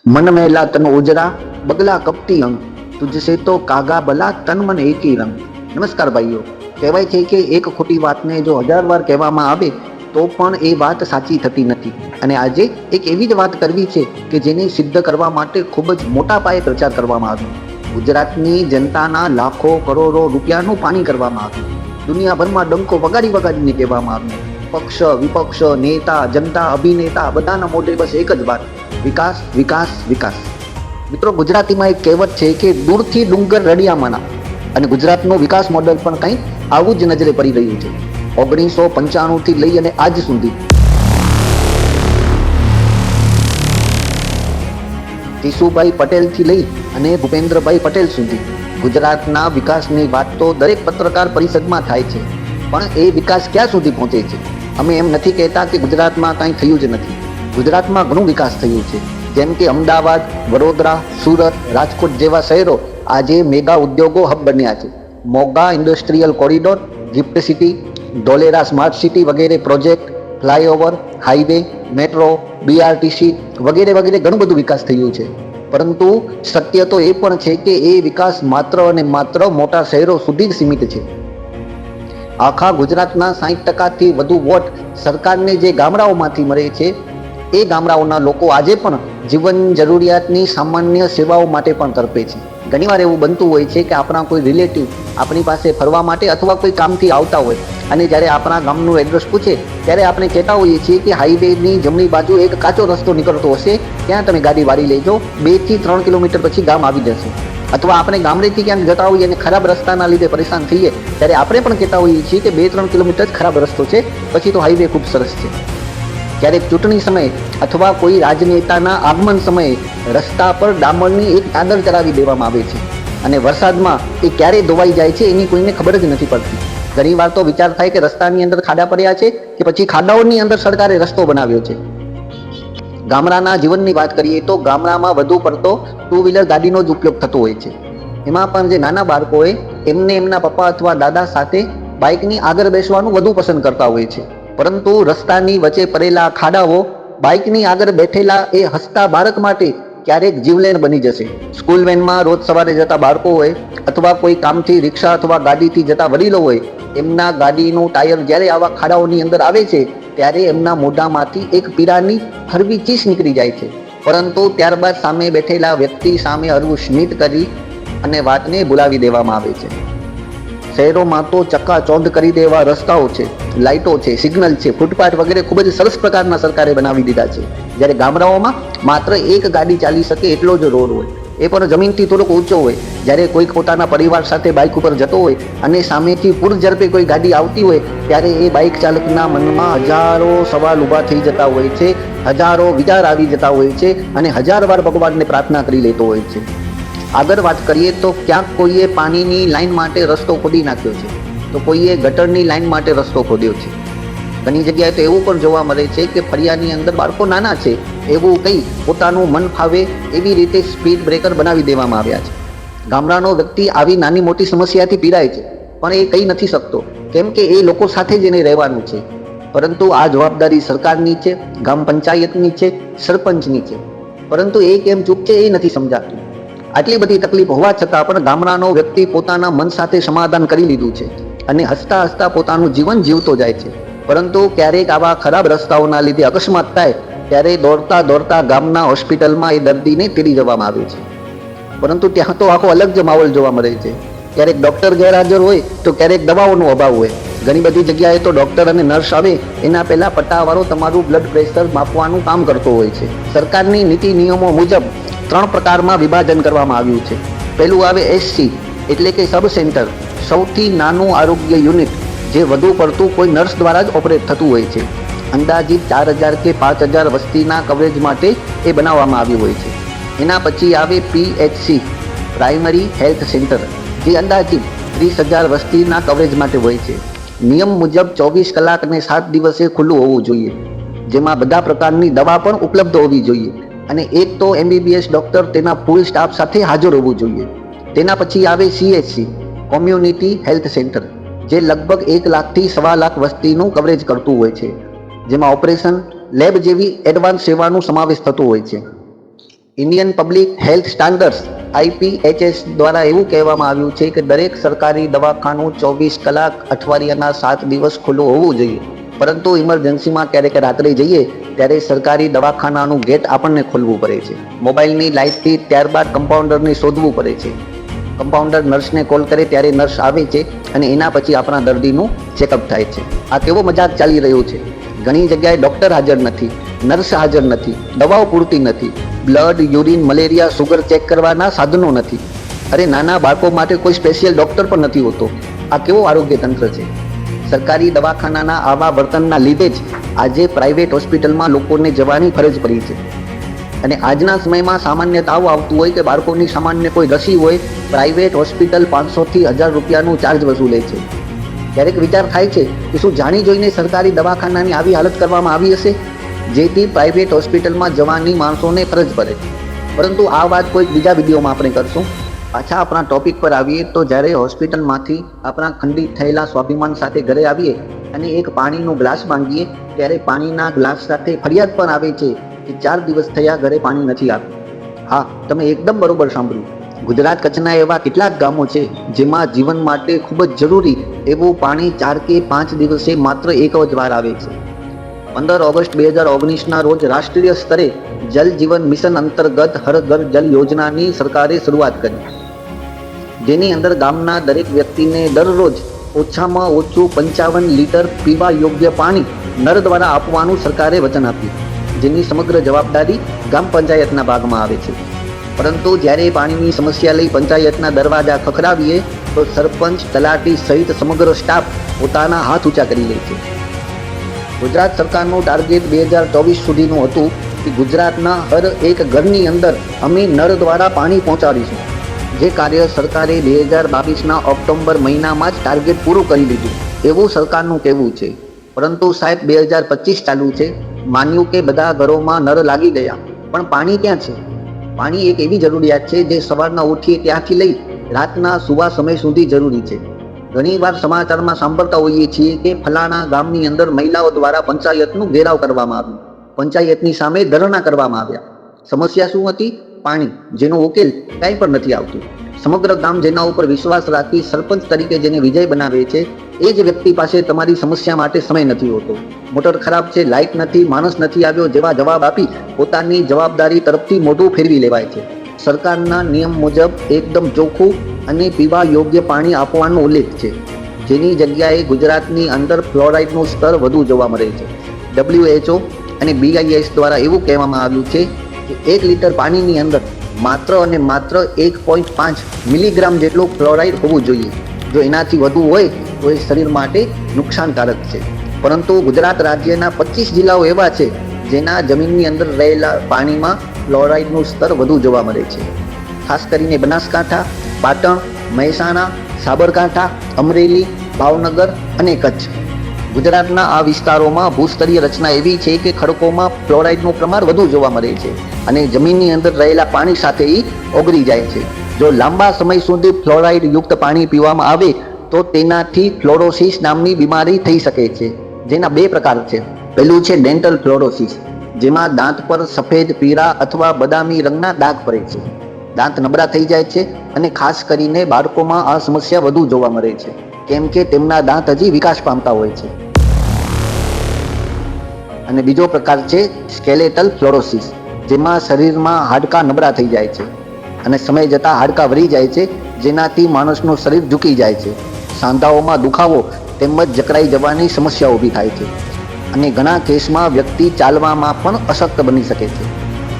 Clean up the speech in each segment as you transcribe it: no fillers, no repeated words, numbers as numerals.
मन मैला तन ओजरा बगला कपटी अंग तुझसे तो कागा बला तन मन एक ही रंग। નમસ્કાર ભાઈઓ, કહેવાય છે કે એક ખોટી વાતને જો 1000 વાર કહેવામાં આવે તો પણ એ વાત સાચી થતી નથી. અને આજે એક એવી જ વાત કરવી છે કે જેને સિદ્ધ કરવા માટે ખૂબ જ મોટા પાયે પ્રચાર કરવામાં આવ્યો. ગુજરાતની જનતાના લાખો કરોડો રૂપિયાનું પાણી કરવામાં આવ્યું. દુનિયાભરમાં ડંકો વગાડી વગાડીને કહેવામાં આવ્યું. પક્ષ વિપક્ષ નેતા જનતા અભિનેતા બધાના મોઢે બસ એક જ વાત, વિકાસ વિકાસ વિકાસ. મિત્રો, ગુજરાતીમાં એક કહેવત છે કે દૂરથી ડુંગર રડિયામાંના, અને ગુજરાતનું વિકાસ મોડેલ પણ કંઈક આવું જ નજરે પડી રહ્યું છે. 1995 થી લઈ અને આજ સુધી કેશુભાઈ પટેલથી લઈ અને ભૂપેન્દ્રભાઈ પટેલ સુધી ગુજરાતના વિકાસની વાત તો દરેક પત્રકાર પરિષદમાં થાય છે, પણ એ વિકાસ ક્યાં સુધી પહોંચે છે? અમે એમ નથી કહેતા કે ગુજરાતમાં કંઈ થયું જ નથી. ગુજરાતમાં ઘણું વિકાસ થયું છે. જેમ કે અમદાવાદ, વડોદરા, સુરત, રાજકોટ જેવા શહેરો આજે મેગા ઉદ્યોગો હબ બન્યા છે. મોગા industrial corridor, GIFT City, Dholera smart city વગેરે project, flyover, highway, metro, BRTC વગેરે વગેરે ઘણું બધું વિકાસ થયું છે. પરંતુ સત્ય તો એ પણ છે કે એ વિકાસ માત્ર અને માત્ર મોટા શહેરો સુધી જ સીમિત છે. આખા ગુજરાતના 60%થી વધુ વોટ સરકારને જે ગામડાઓમાંથી મળે છે, એ ગામડાઓના લોકો આજે પણ જીવન જરૂરિયાતની સામાન્ય સેવાઓ માટે પણ તરપે છે. ઘણીવાર એવું બનતું હોય છે કે આપણા કોઈ રિલેટિવ આપણી પાસે ફરવા માટે અથવા કોઈ કામથી આવતા હોય, અને જ્યારે આપણા ગામનું એડ્રેસ પૂછે ત્યારે આપણે કહેતા હોઈએ છીએ કે હાઈવેની જમણી બાજુ એક કાચો રસ્તો નીકળતો હશે, ત્યાં તમે ગાડી વાળી લેજો, 2 થી 3 કિલોમીટર પછી ગામ આવી જશે. અથવા આપણે ગામડેથી ક્યાંક જતા હોઈએ અને ખરાબ રસ્તાના લીધે પરેશાન થઈએ ત્યારે આપણે પણ કહેતા હોઈએ છીએ કે 2-3 કિલોમીટર જ ખરાબ રસ્તો છે, પછી તો હાઈવે ખૂબ સરસ છે. ક્યારેક ચૂંટણી સમયે અથવા કોઈ રાજનેતાના આગમન સમયે રસ્તા પર ડામરની એક ચાદર ચડાવી દેવામાં આવે છે, અને વરસાદમાં એ ક્યારે ધોવાઈ જાય છે એની કોઈને ખબર જ નથી પડતી. ઘણી વાર તો વિચાર થાય કે રસ્તાની અંદર ખાડા પડ્યા છે કે પછી ખાડાઓની અંદર સરકારે રસ્તો બનાવ્યો છે. ગામડાના જીવનની વાત કરીએ તો ગામડામાં વધુ પડતો 2 વ્હીલર ગાડીનો જ ઉપયોગ થતો હોય છે. એમાં પણ જે નાના બાળકો હોય એમને એમના પપ્પા અથવા દાદા સાથે બાઇકની આગળ બેસવાનું વધુ પસંદ કરતા હોય છે. પરંતુ રસ્તાની વચ્ચે પડેલા ખાડાઓ બાઇકની આગળ બેઠેલા એ હસતા બાળક માટે ક્યારેક જીવલેણ બની જશે. સ્કૂલ વેનમાં રોજ સવારે જતા બાળકો હોય અથવા કોઈ કામથી રિક્ષા અથવા ગાડીથી જતા વડીલો હોય, એમના ગાડીનું ટાયર જ્યારે આવા ખાડાઓની અંદર આવે છે ત્યારે એમના મોઢામાંથી એક પીળાની હળવી ચીસ નીકળી જાય છે. પરંતુ ત્યારબાદ સામે બેઠેલા વ્યક્તિ સામે હળવું સ્મિત કરી અને વાતને ભૂલાવી દેવામાં આવે છે. શહેરોમાં તો ચકાચોંધ કરી દેવા રસ્તાઓ છે, લાઇટો છે, સિગ્નલ છે, ફૂટપાથ વગેરે ખૂબ જ સરસ પ્રકારના સરકારે બનાવી દીધા છે. જ્યારે ગામડાઓમાં માત્ર એક ગાડી ચાલી શકે એટલો જ રોડ હોય, એ પણ જમીનથી થોડોક ઊંચો હોય. જ્યારે કોઈક પોતાના પરિવાર સાથે બાઇક ઉપર જતો હોય અને સામેથી પૂર ઝડપે કોઈ ગાડી આવતી હોય ત્યારે એ બાઇક ચાલકના મનમાં હજારો સવાલ ઊભા થઈ જતા હોય છે, હજારો વિચાર આવી જતા હોય છે, અને 1000 વાર ભગવાનને પ્રાર્થના કરી લેતો હોય છે. આગળ વાત કરીએ તો ક્યાંક કોઈએ પાણીની લાઈન માટે રસ્તો ખોદી નાખ્યો છે, તો કોઈએ ગટરની લાઈન માટે રસ્તો ખોદ્યો છે. ઘણી જગ્યાએ તો એવું પણ જોવા મળે છે કે ફળિયાની અંદર બાળકો નાના છે એવું કંઈ પોતાનું મન ફાવે એવી રીતે સ્પીડ બ્રેકર બનાવી દેવામાં આવ્યા છે. ગામડાનો વ્યક્તિ આવી નાની મોટી સમસ્યાથી પીડાય છે, પણ એ કહી નથી શકતો, કેમ કે એ લોકો સાથે જ એને રહેવાનું છે. પરંતુ આ જવાબદારી સરકારની છે, ગામ પંચાયતની છે, સરપંચની છે. પરંતુ એ કેમ ચૂપ છે એ નથી સમજાતું. આટલી બધી તકલીફ હોવા છતાં પણ ગામડાનો વ્યક્તિ પોતાના મન સાથે સમાધાન કરી લીધું છે અને હસતા હસતા પોતાનું જીવન જીવતો જાય છે. પરંતુ ક્યારેક આવા ખરાબ રસ્તાઓના લીધે અકસ્માત થાય ત્યારે દોડતા દોડતા ગામના હોસ્પિટલમાં એ દર્દીને તેડી જવામાં આવે છે. પરંતુ ત્યાં તો આખો અલગ જ માહોલ જોવા મળે છે. ક્યારેક ડૉક્ટર ગેરહાજર હોય તો ક્યારેક દવાઓનો અભાવ હોય. ઘણી બધી જગ્યાએ તો ડૉક્ટર અને નર્સ આવે એના પહેલાં પટ્ટાવાળો તમારું બ્લડ પ્રેશર માપવાનું કામ કરતો હોય છે. સરકારની નીતિ નિયમો મુજબ 3 પ્રકારમાં વિભાજન કરવામાં આવ્યું છે. પહેલું આવે SC એટલે કે સબ સેન્ટર, સૌથી નાનું આરોગ્ય યુનિટ, જે વધુ પડતું કોઈ નર્સ દ્વારા જ ઓપરેટ થતું હોય છે. અંદાજિત 4000 કે 5000 વસ્તીના કવરેજ માટે એ બનાવવામાં આવ્યું હોય છે. એના પછી આવે PHC પ્રાઇમરી હેલ્થ સેન્ટર, જે અંદાજિત 30000 વસ્તીના કવરેજ માટે હોય છે. નિયમ મુજબ 24 કલાક અને 7 દિવસે ખુલ્લું હોવું જોઈએ, જેમાં બધા પ્રકારની દવા પણ ઉપલબ્ધ હોવી જોઈએ, અને એક તો MBBS ડૉક્ટર તેના ફૂલ સ્ટાફ સાથે હાજર હોવું જોઈએ. તેના પછી આવે CHC કોમ્યુનિટી હેલ્થ સેન્ટર, જે લગભગ 1 લાખથી 1.25 લાખ વસ્તીનું કવરેજ કરતું હોય છે, જેમાં ઓપરેશન, લેબ જેવી એડવાન્સ સેવાનો સમાવેશ થતો હોય છે. Indian public health standards IPHS દ્વારા એવું કહેવામાં આવ્યું છે કે દરેક સરકારી દવાખાનું 24 કલાક અઠવાડિયાના 7 દિવસ ખુલ્લું હોવું જોઈએ. પરંતુ ઇમરજન્સીમાં ક્યારેક રાત્રે જઈએ ત્યારે સરકારી દવાખાનાનું ગેટ આપણને ખોલવું પડે છે. મોબાઈલની લાઇટથી ત્યારબાદ કમ્પાઉન્ડરને શોધવું પડે છે. કમ્પાઉન્ડર નર્સને કોલ કરે ત્યારે નર્સ આવે છે અને એના પછી આપણા દર્દીનું ચેકઅપ થાય છે. આ કેવો મજાક ચાલી રહ્યો છે. ઘણી જગ્યાએ ડૉક્ટર હાજર નથી, નર્સ હાજર નથી, દવાઓ પૂરતી નથી, blood, urine, malaria, sugar check કરવાના સાધનો નથી. અરે નાના બાળકો માટે કોઈ સ્પેશિયલ ડૉક્ટર પણ નથી હોતો. આ કેવો આરોગ્ય તંત્ર છે. સરકારી દવાખાનાના આવા વર્તનના લીધે જ આજે પ્રાઇવેટ હોસ્પિટલમાં લોકોને જવાની ફરજ પડી છે. અને આજના સમયમાં સામાન્ય તાવ આવતું હોય કે બાળકોની સામાન્ય કોઈ રસી હોય, પ્રાઇવેટ હોસ્પિટલ 500થી 1000 રૂપિયાનું ચાર્જ વસૂલે છે. ક્યારેક વિચાર થાય છે કે શું જાણી જોઈને સરકારી દવાખાનાની આવી હાલત કરવામાં આવી હશે, જેથી પ્રાઇવેટ હોસ્પિટલમાં જવાની માણસોને ફરજ પડે. પરંતુ આ વાત કોઈ બીજા વિડીયોમાં આપણે કરશું. પાછા આપણા ટોપિક પર આવીએ તો જ્યારે હોસ્પિટલમાંથી આપણા ખંડિત થયેલા સ્વાભિમાન સાથે ઘરે આવીએ અને એક પાણીનો ગ્લાસ માંગીએ ત્યારે પાણીના ગ્લાસ સાથે ફરિયાદ પણ આવે છે કે 4 દિવસ થયા ઘરે પાણી નથી આવ્યું. હા, તમે એકદમ બરોબર સાંભળ્યું. ગુજરાત કચ્છના એવા કેટલાક ગામો છે જેમાં જીવન માટે ખૂબ જ જરૂરી એવું પાણી 4 કે 5 દિવસે માત્ર એક જ વાર આવે છે. 15 ઓગસ્ટ 2019ના રોજ રાષ્ટ્રીય સ્તરે જલ જીવન મિશન અંતર્ગત હર ઘર જલ યોજનાની સરકારે શરૂઆત કરી, જેની અંદર ગામના દરેક વ્યક્તિને દરરોજ ઓછામાં ઓછું 55 લીટર પીવા યોગ્ય પાણી નળ દ્વારા આપવાનું સરકારે વચન આપ્યું, જેની સમગ્ર જવાબદારી ગ્રામ પંચાયતના ભાગમાં આવે છે. પરંતુ જ્યારે પાણીની સમસ્યા લઈ પંચાયતના દરવાજા ખખડાવીએ તો સરપંચ, તલાટી સહિત સમગ્ર સ્ટાફ પોતાના હાથ ઊંચા કરી લે છે. ગુજરાત સરકારનું ટાર્ગેટ 2024 સુધીનું હતું કે ગુજરાતના હર એક ઘરની અંદર અમે નળ દ્વારા પાણી પહોંચાડીશું. જે કાર્ય સરકારે 2022ના ઓક્ટોબર મહિનામાં જ ટાર્ગેટ પૂરું કરી લીધું એવું સરકારનું કહેવું છે. પરંતુ સાહેબ 2025 ચાલુ છે, માન્યું કે બધા ઘરોમાં નળ લાગી ગયા, પણ પાણી ક્યાં છે? પાણી એક એવી જરૂરિયાત છે જે સવારના ઉઠીએ ત્યાંથી લઈ રાતના સુવા સમય સુધી જરૂરી છે. ઘણીવાર સમાચારમાં સાંભળતા હોઈએ છીએ કે ફલાણા ગામની અંદર મહિલાઓ દ્વારા પંચાયતનું ઘેરાવ કરવામાં આવ્યું, પંચાયતની સામે ધરણા કરવામાં આવ્યા. સમસ્યા શું હતી? પાણી, જેનો ઉકેલ કાંઈ પણ નથી આવતું. સમગ્ર ગામ જેના ઉપર વિશ્વાસ રાખી સરપંચ તરીકે જેને વિજય બનાવે છે, એ જ વ્યક્તિ પાસે તમારી સમસ્યા માટે સમય નથી હોતો. મોટર ખરાબ છે, લાઇટ નથી, માણસ નથી આવ્યો જેવા જવાબ આપી પોતાની જવાબદારી તરફથી મોઢું ફેરવી લેવાય છે. સરકારના નિયમ મુજબ એકદમ ચોખ્ખું અને પીવા યોગ્ય પાણી આપવાનો ઉલ્લેખ છે, જેની જગ્યાએ ગુજરાતની અંદર ફ્લોરાઇડનું સ્તર વધુ જોવા મળે છે. WHO અને BIS દ્વારા એવું કહેવામાં આવ્યું છે કે 1 લીટર પાણીની અંદર માત્ર અને માત્ર 1.5 મિલીગ્રામ જેટલું ફ્લોરાઇડ હોવું જોઈએ. જો એનાથી વધુ હોય તો એ શરીર માટે નુકસાનકારક છે. પરંતુ ગુજરાત રાજ્યના 25 જિલ્લાઓ એવા છે જેના જમીનની અંદર રહેલા પાણીમાં ફ્લોરાઇડનું સ્તર વધુ જોવા મળે છે. ખાસ કરીને બનાસકાંઠા, પાટણ, મહેસાણા, સાબરકાંઠા, અમરેલી, ભાવનગર અને કચ્છ. ગુજરાતના આ વિસ્તારોમાં ભૂસ્તરીય રચના એવી છે કે ખડકોમાં ફ્લોરાઇડનું પ્રમાણ વધુ જોવા મળે છે અને જમીનની અંદર રહેલા પાણી સાથે એ ઓગળી જાય છે. જો લાંબા સમય સુધી ફ્લોરાઇડ યુક્ત પાણી પીવામાં આવે તો તેનાથી ફ્લોરોસિસ નામની બીમારી થઈ શકે છે, જેના 2 પ્રકાર છે. પહેલું છે ડેન્ટલ ફ્લોરોસિસ, જેમાં દાંત પર સફેદ, પીળા અથવા બદામી રંગના ડાઘ પડે છે, દાંત નબળા થઈ જાય છે અને ખાસ કરીને બાળકોમાં આ સમસ્યા વધુ જોવા મળે છે, કેમ કે તેમના દાંત હજી વિકાસ પામતા હોય છે. અને બીજો પ્રકાર છે સ્કેલેટલ ફ્લોરોસિસ, જેમાં શરીરમાં હાડકાં નબળા થઈ જાય છે અને સમય જતાં હાડકાં વળી જાય છે, જેનાથી માણસનું શરીર ઝૂકી જાય છે. સાંધાઓમાં દુખાવો તેમજ જકડાઈ જવાની સમસ્યા ઊભી થાય છે અને ઘણા કેસમાં વ્યક્તિ ચાલવામાં પણ અશક્ત બની શકે છે.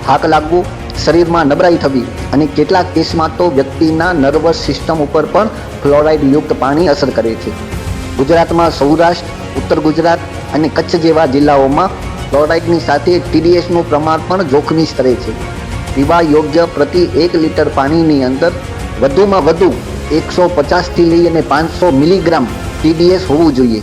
થાક લાગવો, શરીરમાં નબળાઈ થવી અને કેટલાક કેસમાં તો વ્યક્તિના નર્વસ સિસ્ટમ ઉપર પણ ફ્લોરાઇડ યુક્ત પાણી અસર કરે છે. ગુજરાતમાં સૌરાષ્ટ્ર, ઉત્તર ગુજરાત અને કચ્છ જેવા જિલ્લાઓમાં ફ્લોરાઇડની સાથે TDSનું પ્રમાણ પણ જોખમી સ્તરે છે. પીવા યોગ્ય પ્રતિ 1 લીટર પાણીની અંદર વધુમાં વધુ 150થી લઈ અને 500 મિલીગ્રામ TDS હોવું જોઈએ.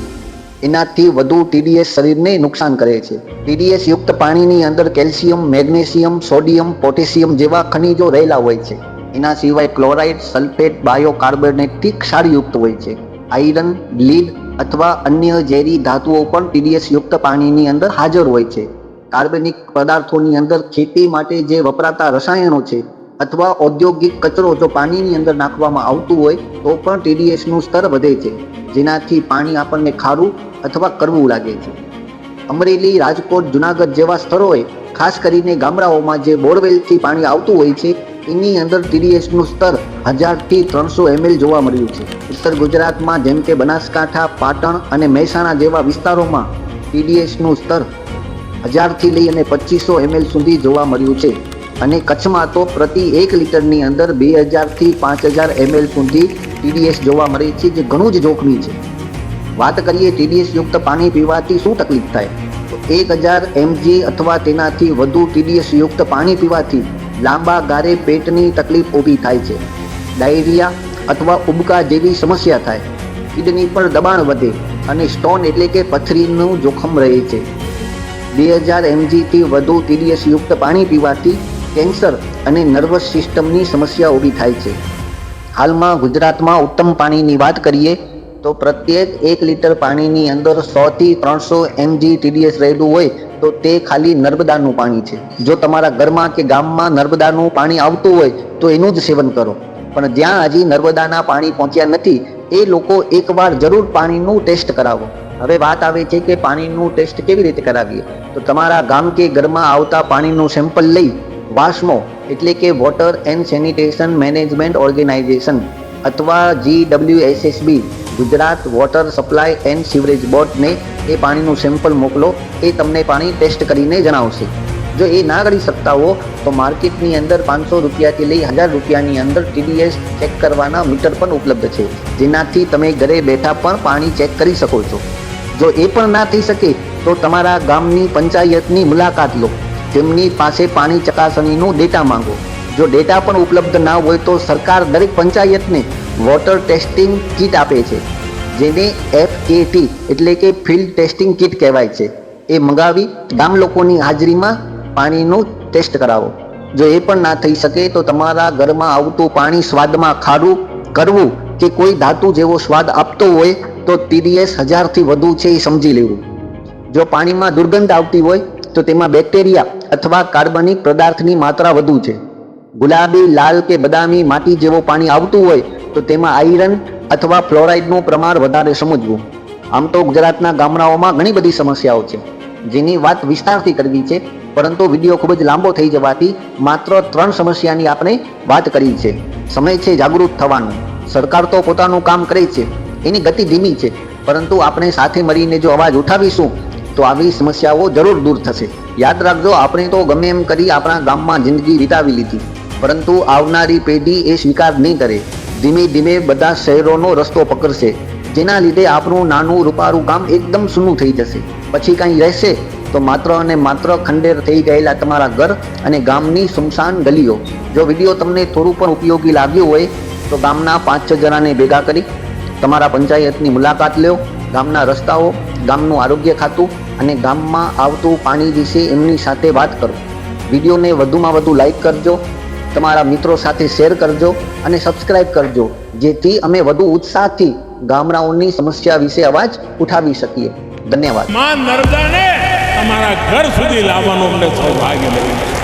એનાથી વધુ TDS શરીરને નુકસાન કરે છે. TDS યુક્ત પાણીની અંદર કેલ્શિયમ, મેગ્નેશિયમ, સોડિયમ, પોટેશિયમ જેવા ખનિજો રહેલા હોય છે. એના સિવાય ક્લોરાઇડ, સલ્ફેટ, બાયોકાર્બોનેટથી ક્ષારયુક્ત હોય છે. આયરન, લીડ અથવા અન્ય ઝેરી ધાતુઓ પણ TDS યુક્ત પાણીની અંદર હાજર હોય છે. કાર્બનિક પદાર્થોની અંદર ખેતી માટે જે વપરાતા રસાયણો છે અથવા ઔદ્યોગિક કચરો જો પાણીની અંદર નાખવામાં આવતું હોય તો પણ ટીડીએસનું સ્તર વધે છે, જેનાથી પાણી આપણને ખારું અથવા કડવું લાગે છે. અમરેલી, રાજકોટ, જુનાગઢ જેવા સ્થળોએ ખાસ કરીને ગામડાઓમાં જે બોરવેલથી પાણી આવતું હોય છે એની અંદર ટીડીએસનું સ્તર 1000 થી 300 ml જોવા મળ્યું છે. ઉત્તર ગુજરાતમાં જેમ કે બનાસકાંઠા, પાટણ અને મહેસાણા જેવા વિસ્તારોમાં ટીડીએસનું સ્તર 1000 થી લઈ અને 2500 ml સુધી જોવા મળ્યું છે અને કચ્છમાં તો પ્રતિ 1 લીટરની અંદર 2000 થી 5000 ml સુધી ટીડીએસ જોવા મળે છે, જે ઘણું જ જોખમી છે. વાત કરીએ ટીડીએસ યુક્ત પાણી પીવાથી શું તકલીફ થાય, તો 1000 mg અથવા તેનાથી વધુ ટીડીએસ યુક્ત પાણી પીવાથી લાંબા ગાળે પેટની તકલીફ ઊભી થાય છે, ડાયરિયા અથવા ઉબકા જેવી સમસ્યા થાય, કિડની પર દબાણ વધે અને સ્ટોન એટલે કે પથરીનું જોખમ રહે છે. 2000 mg થી વધુ ટીડીએસ યુક્ત પાણી પીવાથી કેન્સર અને નર્વસ સિસ્ટમની સમસ્યા ઊભી થાય છે. હાલમાં ગુજરાતમાં ઉત્તમ પાણીની વાત કરીએ તો પ્રત્યેક 1 લીટર પાણીની અંદર 100 થી 300 mg ટીડીએસ રહેલું હોય તો તે ખાલી નર્મદાનું પાણી છે. જો તમારા ઘરમાં કે ગામમાં નર્મદાનું પાણી આવતું હોય તો એનું જ સેવન કરો, પણ જ્યાં હજી નર્મદાના પાણી પહોંચ્યા નથી એ લોકો એકવાર જરૂર પાણીનું ટેસ્ટ કરાવો. હવે વાત આવે છે કે પાણીનું ટેસ્ટ કેવી રીતે કરાવીએ, તો તમારા ગામ કે ઘરમાં આવતા પાણીનું સેમ્પલ લઈ વાસ્મો એટલે કે water and sanitation management organisation અથવા GWSSB Gujarat water supply and sewerage બોર્ડને એ પાણીનું સેમ્પલ મોકલો, એ તમને પાણી ટેસ્ટ કરીને જણાવશે. જો એ ના કરી શકતા હો તો માર્કેટની અંદર 500 રૂપિયાથી લઈ 1000 રૂપિયાની અંદર ટીડીએસ ચેક કરવાના મીટર પણ ઉપલબ્ધ છે, જેનાથી તમે ઘરે બેઠા પણ પાણી ચેક કરી શકો છો. જો એ પણ ના થઈ શકે તો તમારા ગામની પંચાયતની મુલાકાત લો, તેમની પાસે પાણી ચકાસણીનું ડેટા માંગો. જો ડેટા પણ ઉપલબ્ધ ના હોય તો સરકાર દરેક પંચાયતને વોટર ટેસ્ટિંગ કીટ આપે છે, જેને FAT એટલે કે ફિલ્ડ ટેસ્ટિંગ કીટ કહેવાય છે. એ મંગાવી ગામ લોકોની હાજરીમાં પાણીનું ટેસ્ટ કરાવો. જો એ પણ ના થઈ શકે તો તમારા ઘરમાં આવતું પાણી સ્વાદમાં ખારું, કડવું કે કોઈ ધાતુ જેવો સ્વાદ આપતો હોય તો ટીડીએસ 1000 થી વધુ છે એ સમજી લેવું. જો પાણીમાં દુર્ગંધ આવતી હોય તો તેમાં બેક્ટેરિયા અથવા કાર્બનિક પદાર્થની માત્રા વધુ છે. ગુલાબી, લાલ કે બદામી માટી જેવું પાણી આવતું હોય તો તેમાં આયરન અથવા ફ્લોરાઇડનું પ્રમાણ વધારે સમજવું. આમ તો ગુજરાતના ગામડાઓમાં ઘણી બધી સમસ્યાઓ છે જેની વાત વિસ્તારથી કરવી છે, પરંતુ વિડીયો ખૂબ જ લાંબો થઈ જવાથી માત્ર 3 સમસ્યાની આપણે વાત કરી છે. સમય છે જાગૃત થવાનો. સરકાર તો પોતાનું કામ કરે છે, એની ગતિ ધીમી છે, પરંતુ આપણે સાથે મળીને જો અવાજ ઉઠાવીશું તો આવી સમસ્યાઓ જરૂર દૂર થશે. યાદ રાખજો, આપણે તો ગમે એમ કરી આપણા ગામમાં જિંદગી વિતાવી લીધી, પરંતુ આવનારી પેઢી એ સ્વીકાર નહીં કરે. ધીમે ધીમે બધા શહેરોનો રસ્તો પકડશે, જેના લીધે આપણું નાનું રૂપારું ગામ એકદમ સૂનું થઈ જશે. પછી કાંઈ રહેશે તો માત્ર અને માત્ર ખંડેર થઈ ગયેલા તમારા ઘર અને ગામની સુમસાન ગલીઓ. જો વિડીયો તમને થોડું પણ ઉપયોગી લાગ્યો હોય તો ગામના 5-6 જણાને ભેગા કરી તમારા પંચાયતની મુલાકાત લો. ગામના રસ્તાઓ, ગામનું આરોગ્ય ખાતું અને ગામમાં આવતું પાણી વિશે એમની સાથે વાત કરો. વિડીયોને વધુમાં વધુ લાઈક કરજો, તમારા મિત્રો સાથે શેર કરજો અને સબસ્ક્રાઇબ કરજો, જેથી અમે વધુ ઉત્સાહથી ગામડાઓની સમસ્યા વિશે અવાજ ઉઠાવી શકીએ. ધન્યવાદ. માં નર્મદાને તમારા ઘર સુધી લાવવાનું અમને સૌભાગ્ય મળ્યું.